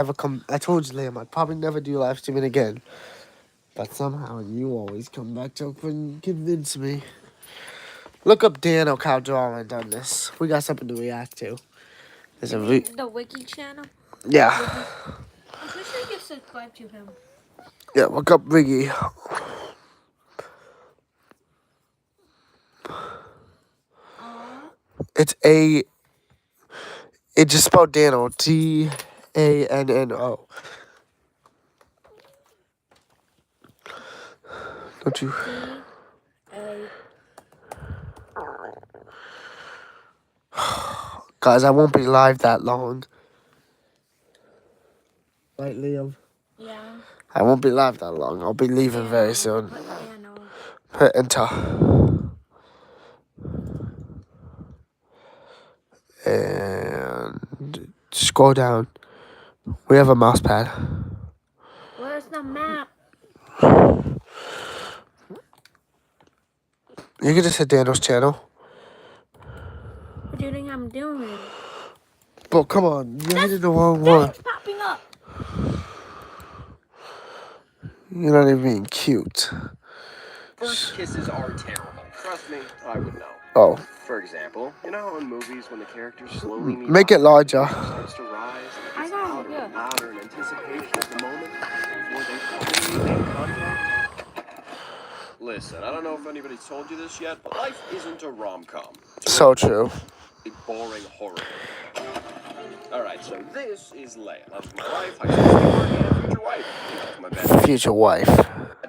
I told you, Liam, I'd probably never do live streaming again. But somehow you always come back to convince me. Look up Dan O'Caldwell done this. We got something to react to. There's the Wiki channel? Yeah. I'm pretty sure you can subscribe to him. Yeah, look up Riggy. It's a. It just spelled Dano. Danno. Don't you? Guys, I won't be live that long. Right, Liam? Yeah. I won't be live that long. I'll be leaving very soon. Hit enter. And scroll down. We have a mouse pad. Where's the map? You can just hit Daniel's channel. What do you think I'm doing? But come on, you hit the wrong one. Popping up. You're not even being cute. First kisses are terrible. Trust me, I would know. Oh. For example, you know how in movies when the characters slowly meet Make it larger. starts to rise and it gets louder and louder in anticipation of the moment before they finally make contact? Listen, I don't know if anybody's told you this yet, but life isn't a rom-com. So true. A boring horror. Alright, so this is Leia. That's my wife, high school sweetheart, and future wife. My best Future wife.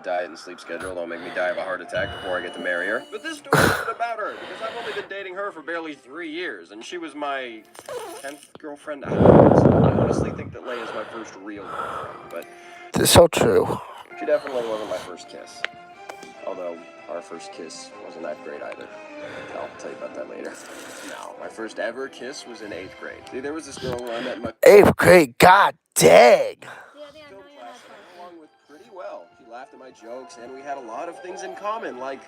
diet and sleep schedule don't make me die of a heart attack before I get to marry her. But this story isn't about her, because I've only been dating her for barely 3 years, and she was my 10th girlfriend. I honestly think that Leia's my first real girlfriend, but... It's so true. She definitely wasn't my first kiss. Although, our first kiss wasn't that great either. I'll tell you about that later. No, my first ever kiss was in 8th grade. See, there was this girl who I met in my... 8th grade? God dang! Along with pretty well. She laughed at my jokes, and we had a lot of things in common, like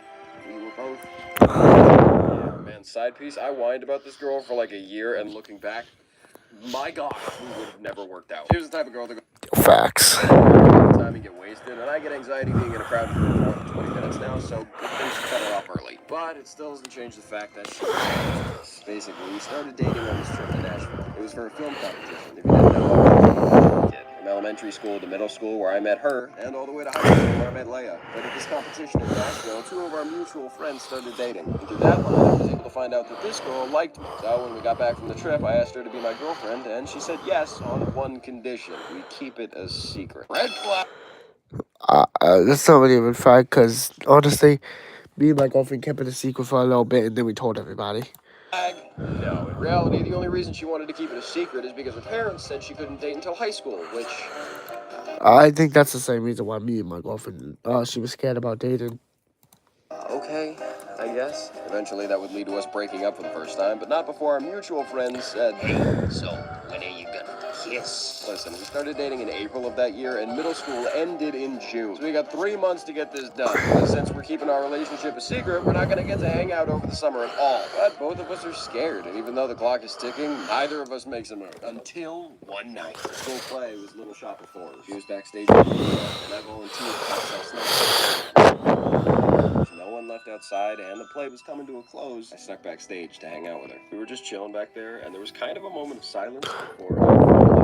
we were both... Yeah, man, side piece, I whined about this girl for like a year, and looking back, my God, we would have never worked out. She was the type of girl that goes... Facts. Time and get wasted, and I get anxiety being in a crowd for more than 20 minutes now, so good thing she cut her off early. But it still doesn't change the fact that she... Basically, we started dating on this trip to Nashville. It was for a film competition. If you didn't know, from elementary school to middle school, where I met her, and all the way to high school, where I met Leia. But at this competition in Nashville, 2 of our mutual friends started dating. And through that line, I was able to find out that this girl liked me. So when we got back from the trip, I asked her to be my girlfriend, and she said yes on one condition. We keep it a secret. Red flag! That's not really a red flag, because honestly, me and my girlfriend kept it a secret for a little bit, and then we told everybody. No, in reality, the only reason she wanted to keep it a secret is because her parents said she couldn't date until high school, which... I think that's the same reason why me and my girlfriend, she was scared about dating. Okay, I guess. Eventually that would lead to us breaking up for the first time, but not before our mutual friends said... Hey, so, when are you gonna kiss? Listen, we started dating in April of that year, and middle school ended in June. So we got 3 months to get this done. But since we're keeping our relationship a secret, we're not gonna get to hang out over the summer at all. But both of us are scared, and even though the clock is ticking, neither of us makes a move. Until one night. The school play was Little Shop of Horrors. She was backstage, and I volunteered to help sell snacks. No one left outside, and the play was coming to a close. I snuck backstage to hang out with her. We were just chilling back there, and there was kind of a moment of silence before I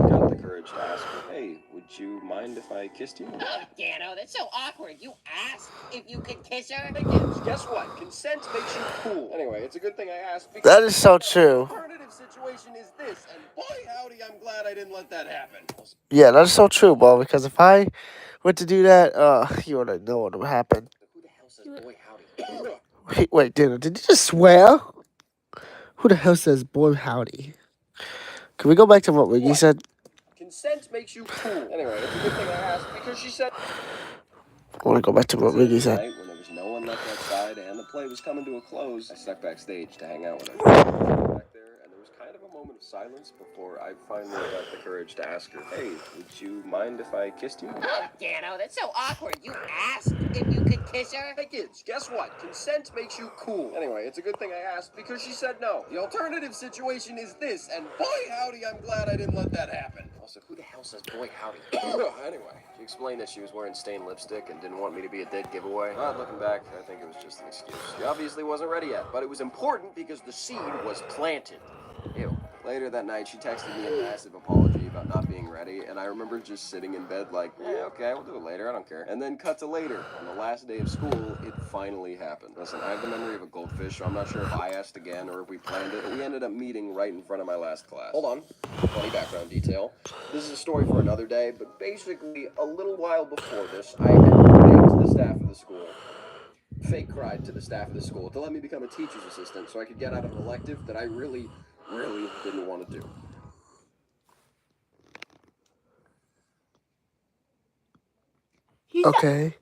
got the courage to ask her, hey, would you mind if I kissed you? Oh, Dano, that's so awkward. You asked if you could kiss her? Guess what? Consent makes you cool. Anyway, it's a good thing I asked because... That is so true. The alternative situation is this, and boy howdy, I'm glad I didn't let that happen. Yeah, that is so true, bro, because if I were to do that, you already know what would happen. Who the hell says boy howdy? Wait, Daniel, did you just swear? Who the hell says boy howdy? Can we go back to what Wiggy said? Consent makes you cool. Anyway, it's a good thing I asked because she said... I want to go back to what Wiggy said. When there was no one left outside and the play was coming to a close, I snuck backstage to hang out with her. Back there, and there was kind of a moment of silence before I finally got the courage to ask her, "Hey, would you mind if I kissed you?" Oh, Dano, that's so awkward. You asked if you could kiss her? Hey kids, guess what? Consent makes you cool. Anyway, it's a good thing I asked because she said no. The alternative situation is this, and boy howdy, I'm glad I didn't let that happen. Also, who the hell says boy howdy? Anyway, she explained that she was wearing stained lipstick and didn't want me to be a dead giveaway. But looking back, I think it was just an excuse. She obviously wasn't ready yet, but it was important because the seed was planted. Ew. Later that night, she texted me a massive apology about not being ready, and I remember just sitting in bed like, okay, we'll do it later, I don't care. And then cut to later. On the last day of school, it finally happened. Listen, I have the memory of a goldfish, so I'm not sure if I asked again or if we planned it, but we ended up meeting right in front of my last class. Hold on. Funny background detail. This is a story for another day, but basically, a little while before this, I had begged the staff of the school. Fake cried to the staff of the school to let me become a teacher's assistant so I could get out of an elective that I really didn't want to do. Okay.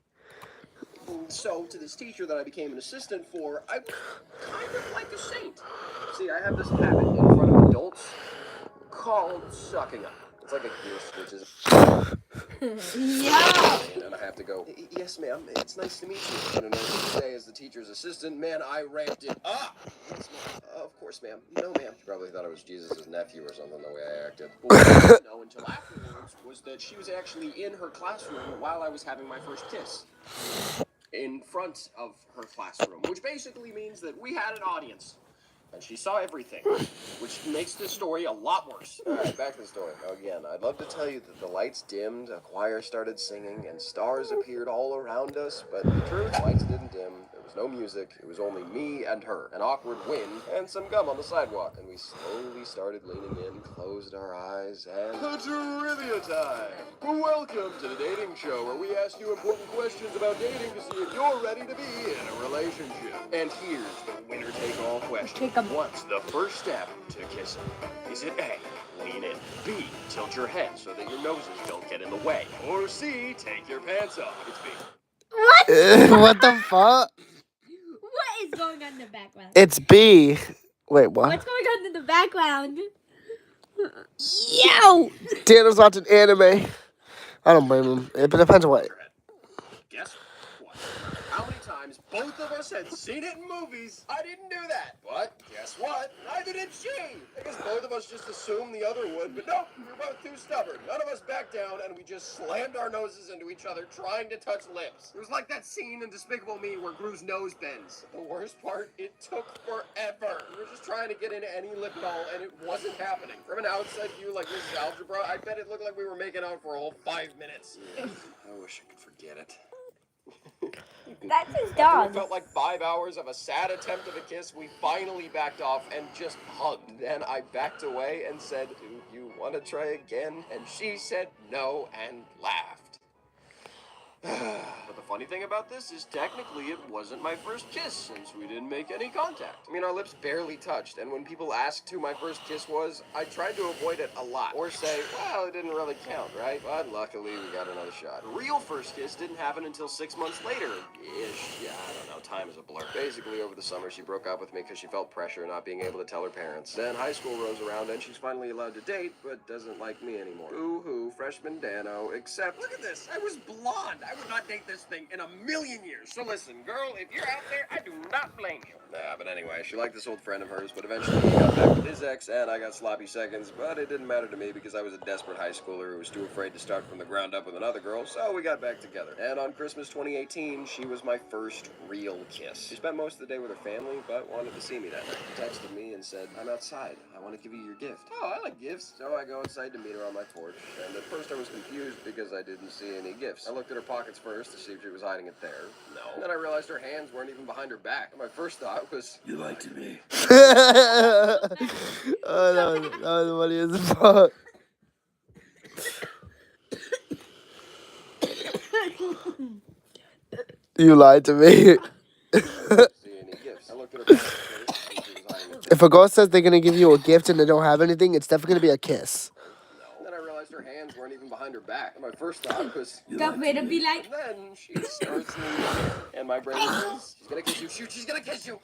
So, to this teacher that I became an assistant for, I was kind of like a saint. See, I have this habit in front of adults called sucking up. It's like a gift, which is... Yeah. And I have to go, yes, ma'am, it's nice to meet you. And in order to say, as the teacher's assistant, man, I ramped it up. Yes, ma'am. Of course, ma'am. No, ma'am. She probably thought I was Jesus' nephew or something, the way I acted. But what I didn't know until afterwards was that she was actually in her classroom while I was having my first kiss. In front of her classroom, which basically means that we had an audience. And she saw everything, which makes this story a lot worse. Alright, back to the story. Now again, I'd love to tell you that the lights dimmed, a choir started singing, and stars appeared all around us, but the truth, lights didn't dim, there was no music, it was only me and her, an awkward wind, and some gum on the sidewalk. And we slowly started leaning in, closed our eyes, and... Trivia time! Welcome to the dating show, where we ask you important questions about dating to see if you're ready to be in a relationship. And here's the winner-take-all question. What's the first step to kissing? Is it A, lean in, B, tilt your head so that your noses don't get in the way, or C, take your pants off? It's B. What? What the fuck? What is going on in the background? It's B. Wait, what? What's going on in the background? Yo! Daniel's watching anime. I don't blame him. It depends on what. Guess what? How many times both of us had seen it in movies? I didn't do that. But guess what? Neither did she. I guess both of us just assumed the other would, but no, we were both too stubborn. None of us backed down, and we just slammed our noses into each other, trying to touch lips. It was like that scene in Despicable Me where Gru's nose bends. The worst part, it took forever. We were just trying to get into any lip doll, and it wasn't happening. From an outside view like this is Algebra, I bet it looked like we were making out for a whole 5 minutes. I wish I could forget it. That's his After dog. it felt like 5 hours of a sad attempt at a kiss, we finally backed off and just hugged. Then I backed away and said, "Do you want to try again?" And she said no and laughed. But the funny thing about this is technically it wasn't my first kiss since we didn't make any contact. I mean, our lips barely touched, and when people asked who my first kiss was, I tried to avoid it a lot. Or say, well, it didn't really count, right? But luckily, we got another shot. The real first kiss didn't happen until 6 months later-ish. Yeah, I don't know, time is a blur. Basically, over the summer, she broke up with me because she felt pressure not being able to tell her parents. Then high school rolls around, and she's finally allowed to date, but doesn't like me anymore. Boo-hoo, freshman Dano, except... Look at this! I was blonde! I would not date this thing in a million years. So listen, girl, if you're out there, I do not blame you. Nah, but anyway, she liked this old friend of hers, but eventually he got back with his ex, and I got sloppy seconds, but it didn't matter to me because I was a desperate high schooler who was too afraid to start from the ground up with another girl, so we got back together. And on Christmas 2018, she was my first real kiss. She spent most of the day with her family, but wanted to see me that night. She texted me and said, "I'm outside. I want to give you your gift." Oh, I like gifts. So I go outside to meet her on my porch, and at first I was confused because I didn't see any gifts. I looked at her pockets first to see if she was hiding it there. No. And then I realized her hands weren't even behind her back. And my first thought was, "You lied to me." Oh, that was funny as fuck. You lied to me. See any gifts. I looked at her pockets first to see if she was hiding it there. If a girl says they're gonna give you a gift and they don't have anything, it's definitely gonna be a kiss. No. And then I realized her hands weren't weren't even behind her back. And my first thought was, Darth Vader be like, and then she starts leaning in, and my brain says, she's gonna kiss you, shoot, she's gonna kiss you.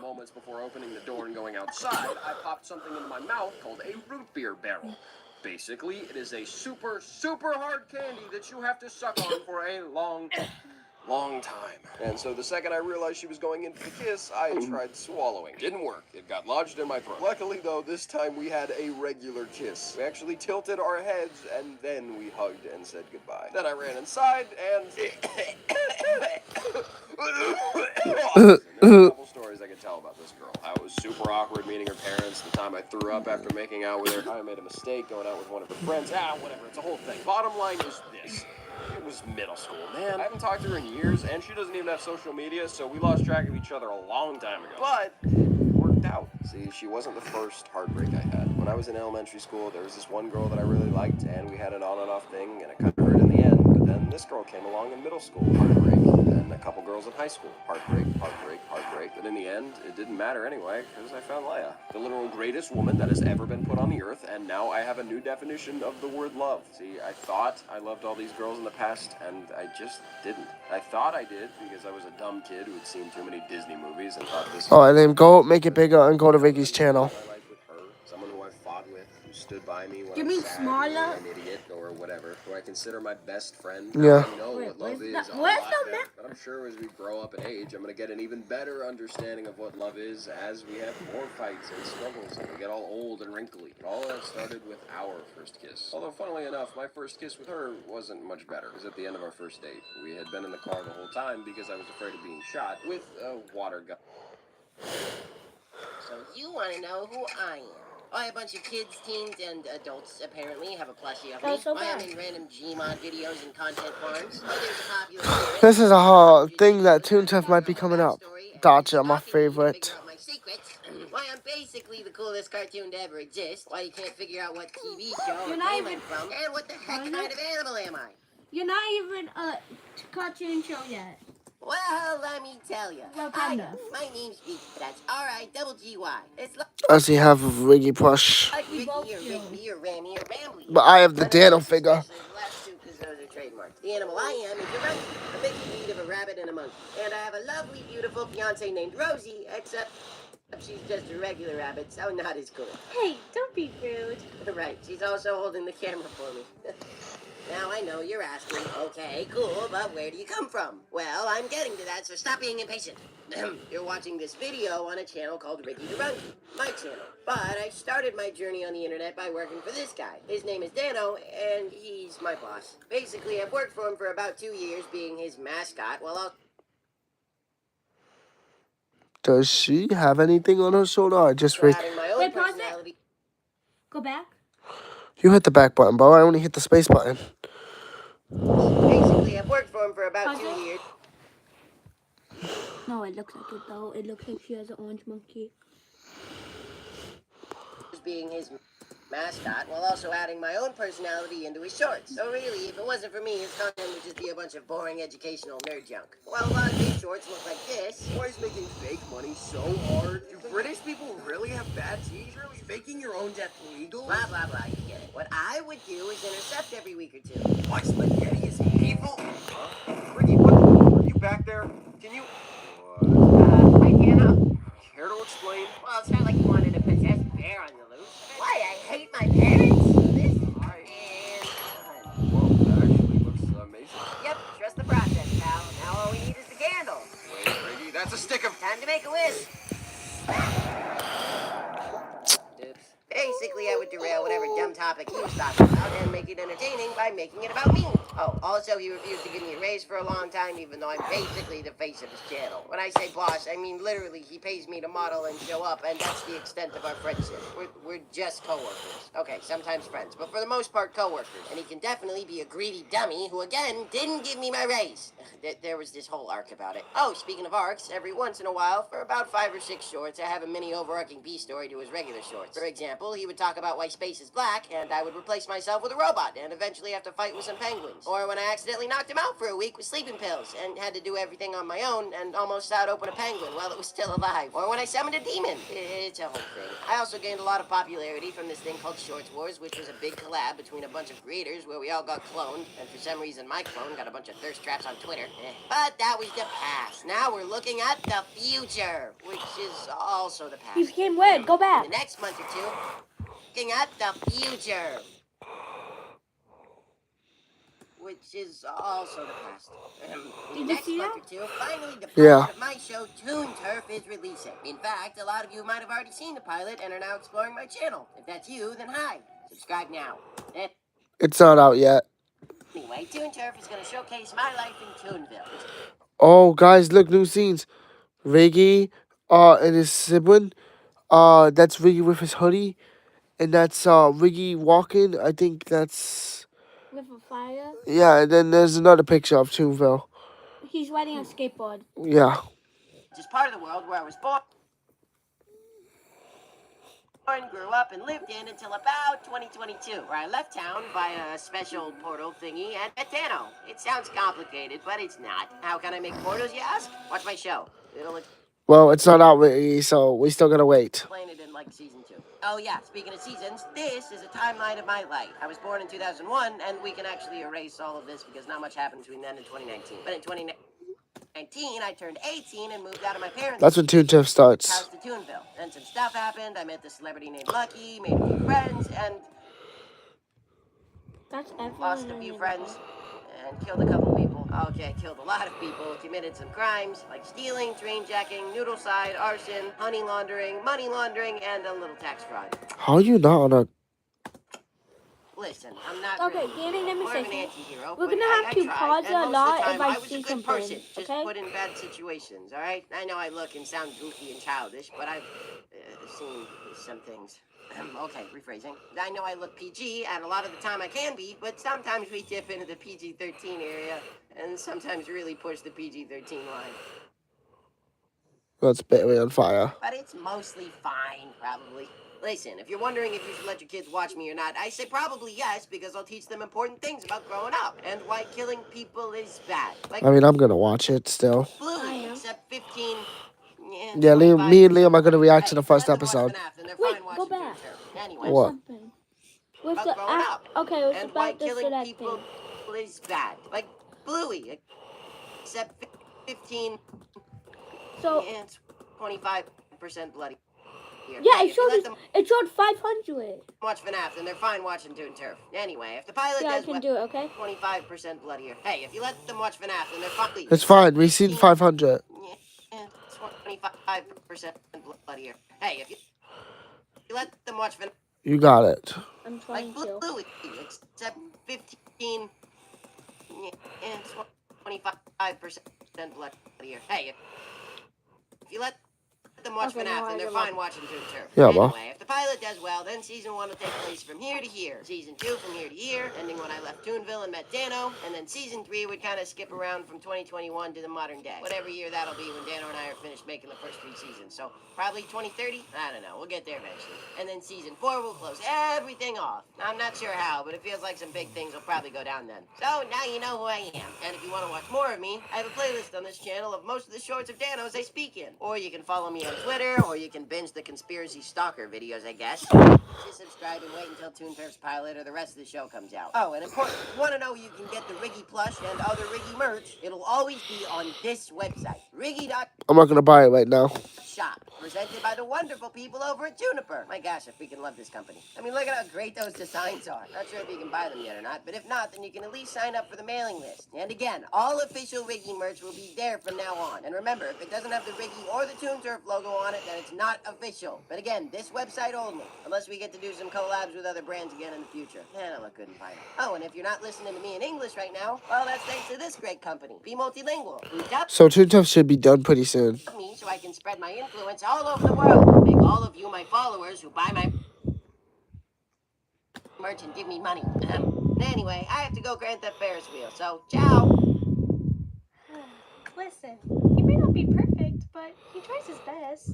Moments before opening the door and going outside, I popped something into my mouth called a root beer barrel. Basically, it is a super, super hard candy that you have to suck on for a long time. And so the second I realized she was going in for the kiss, I tried swallowing. Didn't work. It got lodged in my throat. Luckily, though, this time we had a regular kiss. We actually tilted our heads, and then we hugged and said goodbye. Then I ran inside, and... and there's a couple stories I could tell about this girl. I was super awkward meeting her parents, the time I threw up after making out with her, I made a mistake going out with one of her friends. Whatever, it's a whole thing. Bottom line is this. It was middle school, man. I haven't talked to her in years, and she doesn't even have social media, so we lost track of each other a long time ago. But it worked out. See, she wasn't the first heartbreak I had. When I was in elementary school, there was this one girl that I really liked, and we had an on and off thing, and it kind of hurt in the end. But then this girl came along in middle school, heartbreak. Then a couple girls in high school, heartbreak, heartbreak, heartbreak. But in the end, it didn't matter anyway, because I found Leia, the literal greatest woman that has ever been put on the earth, and now I have a new definition of the word love. See, I thought I loved all these girls in the past, and I just didn't. I thought I did because I was a dumb kid who had seen too many Disney movies and thought this. Oh, and then go make it bigger and go to Ricky's channel. Someone who I fought with, who stood by me when You I mean was sad, smaller? an idiot, or whatever, who I consider my best friend. Yeah. I know what love is a where's lot the better, but I'm sure as we grow up in age, I'm gonna get an even better understanding of what love is as we have more fights and struggles and we get all old and wrinkly. But all that started with our first kiss. Although, funnily enough, my first kiss with her wasn't much better. It was at the end of our first date. We had been in the car the whole time because I was afraid of being shot with a water gun. So you want to know who I am? I have a bunch of kids, teens, and adults, apparently, have a plushie of me. That's so I am bad. in random Gmod videos and content farms. There's a popular theory. This is a hard thing that Toontuff might be coming up. Dodger, my favorite. My secrets. Why I'm basically the coolest cartoon to ever exist. Why you can't figure out what TV show You're or not game even- I'm from. And what the heck Kinda? kind of animal am I? You're not even a cartoon show yet. Well, let me tell you. Well, kind of. My name's Vicky. That's R-I-double-G-Y. It's like As he have Riggy plush. We both Ricky or do. Rigby or Rammy or Rambly. But I have the Dano figure. Especially the last two, because those are trademarks. The animal I am is a monkey, a mixed breed of a rabbit and a monkey. And I have a lovely, beautiful fiance named Rosie, except she's just a regular rabbit, so not as cool. Hey, don't be rude. Right, she's also holding the camera for me. Now I know you're asking, okay, cool, but where do you come from? Well, I'm getting to that, so stop being impatient. You're watching this video on a channel called Ricky the Monkey, my channel. But I started my journey on the internet by working for this guy. His name is Dano, and he's my boss. Basically, I've worked for him for about 2 years, being his mascot, while I'll... Does she have anything on her shoulder? Or just Rick? having my own Wait, pause it. personality. Go back. You hit the back button, bro. I only hit the space button. Basically, I've worked for him for about Pause 2 it. years. No, it looks like it though. It looks like she has an orange monkey. Being his mascot while also adding my own personality into his shorts. So really, if it wasn't for me, his content would just be a bunch of boring educational nerd junk. While a lot of his shorts look like this. Why is making fake money so hard? Do British people really have bad teeth? Is making your own death legal? Blah, blah, blah, you get it. What I would do is intercept every week or two. Why spaghetti is evil? Huh? Ricky, what? Are you back there? Can you... I cannot. Care to explain? Well, it's not like you wanted a possessed bear on the loose. Why, I hate my parents? This is done. Whoa, that actually looks amazing. Yep, trust the process, pal. Now all we need is the candle. Wait, Ricky, that's a stick of... Time to make a wish. Oops. Basically, I would derail whatever dumb topic he was talking about and make it entertaining by making it about me. Oh, also, he refused to give me a raise for a long time, even though I'm basically the face of his channel. When I say boss, I mean literally he pays me to model and show up, and that's the extent of our friendship. We're just coworkers. Okay, sometimes friends, but for the most part, coworkers. And he can definitely be a greedy dummy who, again, didn't give me my raise. There was this whole arc about it. Oh, speaking of arcs, every once in a while, for about 5 or 6 shorts, I have a mini overarching B story to his regular shorts. For example, he would talk about why space is black, and I would replace myself with a robot and eventually have to fight with some penguins. Or when I accidentally knocked him out for a week with sleeping pills and had to do everything on my own and almost sawed open a penguin while it was still alive. Or when I summoned a demon. It's a whole thing. I also gained a lot of popularity from this thing called Shorts Wars, which was a big collab between a bunch of creators where we all got cloned, and for some reason my clone got a bunch of thirst traps on Twitter. But that was the past. Now we're looking at the future, which is also the past. He became weird. Go back. The next month or two, looking at the future, which is also the past. Did you Next see month that? or two, finally the pilot Yeah. of my show, Toon Turf, is releasing. In fact, a lot of you might have already seen the pilot and are now exploring my channel. If that's you, then hi. Subscribe now. It's not out yet. Anyway, Toon Turf is going to showcase my life in Toonville. Oh, guys, look, new scenes. Riggy, and his sibling. That's Riggy with his hoodie, and that's Riggy walking. I think that's With a fire. yeah. And then there's another picture of Toonville. He's riding a skateboard. Yeah. Which is part of the world where I was born, grew up, and lived in until about 2022, where I left town via a special portal thingy at Betano. It sounds complicated, but it's not. How can I make portals, you ask? Watch my show. It'll Well, it's not out, Riggy, so we still gotta wait. explain it in like season 2. Oh yeah, speaking of seasons, this is a timeline of my life. I was born in 2001, and we can actually erase all of this because not much happened between then and 2019. But in 2019, I turned 18 and moved out of my parents' That's when Toon Turf house starts. to Toonville. Then some stuff happened. I met this celebrity named Lucky, made a few friends, and That's everyone. lost a few friends, and killed a couple people. Okay, killed a lot of people, committed some crimes, like stealing, train jacking, noodle side, arson, money laundering, and a little tax fraud. How are you not on a? Listen, I'm not Okay, really Danny, let me more say of an something. anti-hero, We're but gonna have I to tried, pause and a most of lot the time, if I was a see good something, person, just okay? put in bad situations, all right? I know I look and sound goofy and childish, but I've seen some things. Okay, rephrasing. I know I look PG, and a lot of the time I can be, but sometimes we dip into the PG-13 area, and sometimes really push the PG-13 line. That's Battery on fire. But it's mostly fine, probably. Listen, if you're wondering if you should let your kids watch me or not, I say probably yes, because I'll teach them important things about growing up, and why killing people is bad. Like I mean, I'm gonna watch it still. Bluey, except 15... Yeah, Liam, me and Liam are gonna react to the first let them watch episode. FNAF, and they're Wait, fine go watching Toon back. Turf. Anyway, What? Something. With about the growing up, okay, it's and why about the killing select people thing. is bad. Like Bluey, except 15 So and 25% bloody. Here. yeah, Hey, it if you let showed them it showed 500. watch FNAF, then they're fine watching Toon Turf. Anyway, if the pilot Yeah, I does can well, do it. Okay. 25% bloodier. Hey, if you let them watch FNAF, then they're fine. It's fine. We've seen 500. Yeah, 25% bloodier. Hey, if you let them watch FNAF, You got it. I'm trying like to. Bluey, except 15 and 25% bloodier. Hey, if you let them watch Okay, now FNAF, I then they're give fine up. watching Toon Turf. Yeah, anyway, well. if the pilot does well, then season 1 will take place from here to here. Season 2 from here to here, ending when I left Toonville and met Dano. And then season 3 would kind of skip around from 2021 to the modern day. Whatever year that'll be when Dano and I are finished making the first 3 seasons. So probably 2030? I don't know. We'll get there eventually. And then season 4 will close everything off. I'm not sure how, but it feels like some big things will probably go down then. So now you know who I am. And if you want to watch more of me, I have a playlist on this channel of most of the shorts of Dano's I speak in. Or you can follow me on Twitter, or you can binge the Conspiracy Stalker videos, I guess. Just subscribe and wait until Toon Turf's pilot or the rest of the show comes out. Oh, and important, if you want to know you can get the Riggy plush and other Riggy merch, it'll always be on this website, Riggy.shop, I'm not gonna buy it right now. presented by the wonderful people over at Juniper. My gosh, I freaking love this company. I mean, look at how great those designs are. Not sure if you can buy them yet or not, but if not, then you can at least sign up for the mailing list. And again, all official Riggy merch will be there from now on. And remember, if it doesn't have the Riggy or the Toon Turf logo on it, then it's not official. But again, this website only, unless we get to do some collabs with other brands again in the future. And I look good in final. Oh, and if you're not listening to me in English right now, well, that's thanks to this great company, Be Multilingual, who dubbed So Toon Turf should be done pretty soon. me so I can spread my influence all over the world. Make all of you my followers who buy my merch and give me money. Anyway, I have to go grant that Ferris wheel, so ciao. Listen, he may not be perfect, but he tries his best.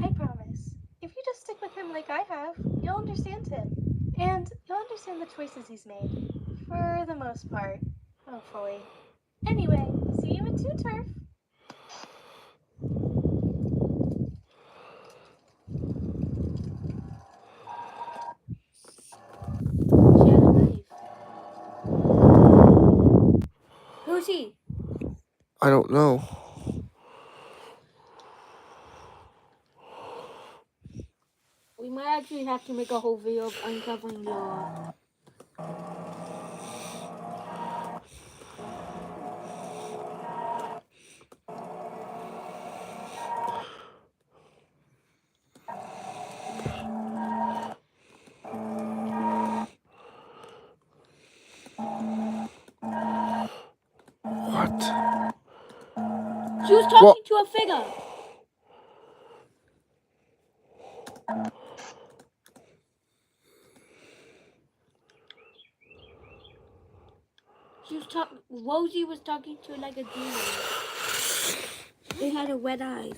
I promise. If you just stick with him like I have, you'll understand him. And you'll understand the choices he's made. For the most part. Hopefully. Anyway, see you in Toon Turf. She had a knife. Who's he? I don't know. We might actually have to make a whole video of uncovering your. What? She was talking to a figure. She was talking. Rosie was talking to like a demon. They had a red eyes.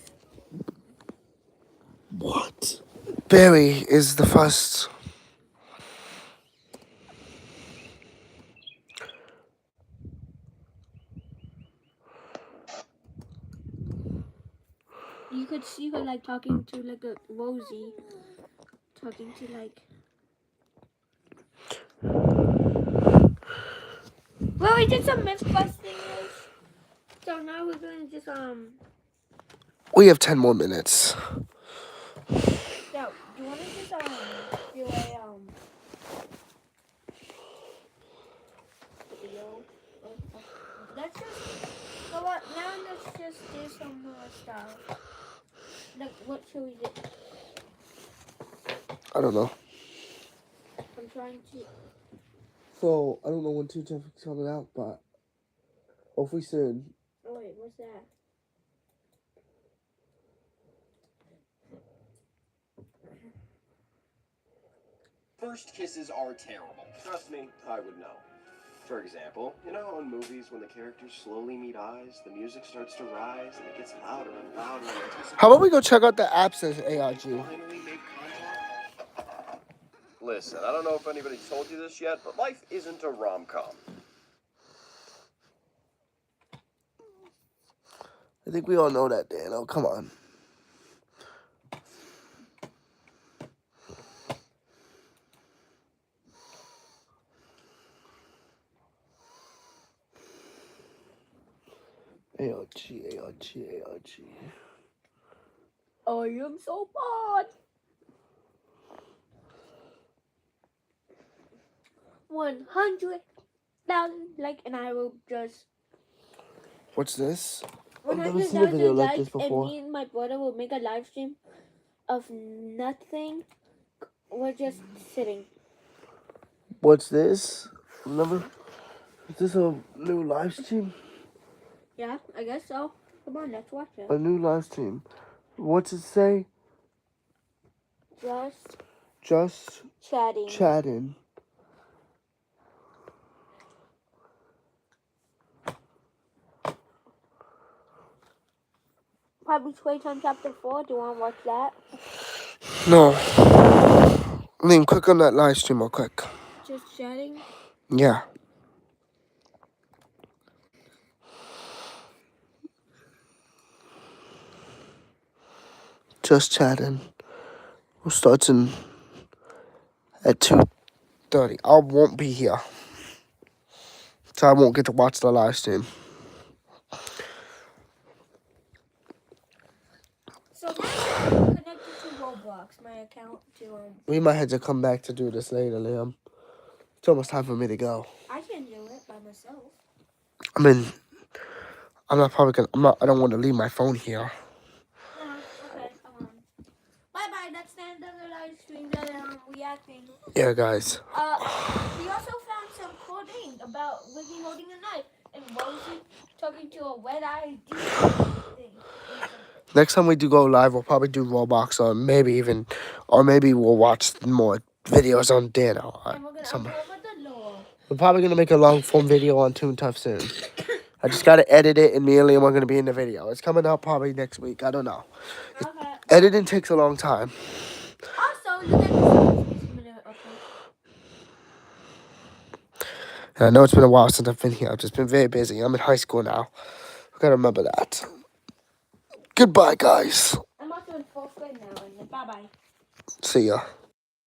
What? Barry is the first. You could see her like talking to like a Rosie, talking to like. Well, we did some myth busting. So now we're gonna just We have 10 more minutes. So do you wanna just do a video? Let's just. So what? Now let's just do some more stuff. Like, what should we do? I don't know. I'm trying to. So, I don't know when Toon Turf is coming out, but hopefully soon. Oh wait, what's that? First kisses are terrible. Trust me, I would know. For example, you know how in movies when the characters slowly meet eyes, the music starts to rise and it gets louder and louder and How about we go check out the app says ARG? finally make contact? Listen, I don't know if anybody told you this yet, but life isn't a rom-com. I think we all know that, Dano. Come on. ARG, ARG, ARG. I am so bored. 100,000 like, and I will just. What's this? I've never seen a 100,000 video like likes, this before. and me and my brother will make a live stream of nothing. We're just sitting. What's this? Never. Is this a new live stream? Yeah, I guess so. Come on, let's watch it. A new live stream. What's it say? Just Just chatting. chatting. Probably Toy Time Chapter 4. Do you want to watch that? No. Liam, click on that live stream real quick. Just chatting? Yeah. Just chatting. We'll start in at 2:30. I won't be here. So I won't get to watch the live stream. So now I'm connected to Roblox, my account to We might have to come back to do this later, Liam. It's almost time for me to go. I can do it by myself. I mean, I'm not probably gonna. I don't want to leave my phone here. Okay, bye bye. That's the end of the live stream that reacting. Yeah, guys. We also found some cool things about Wiggy holding a knife and Rosie talking to a red-eyed thing. Next time we do go live, we'll probably do Roblox or maybe we'll watch more videos on Dano. And we're gonna uncover the lore. We're probably gonna make a long form video on Toon Tough soon. I just gotta edit it, and me and Liam are gonna be in the video. It's coming out probably next week. I don't know. Okay. Editing takes a long time. Also, Oh, look at this. Space Minute update. And I know it's been a while since I've been here. I've just been very busy. I'm in high school now. I gotta remember that. Goodbye, guys. I'm also in 4th grade now, and bye bye. See ya.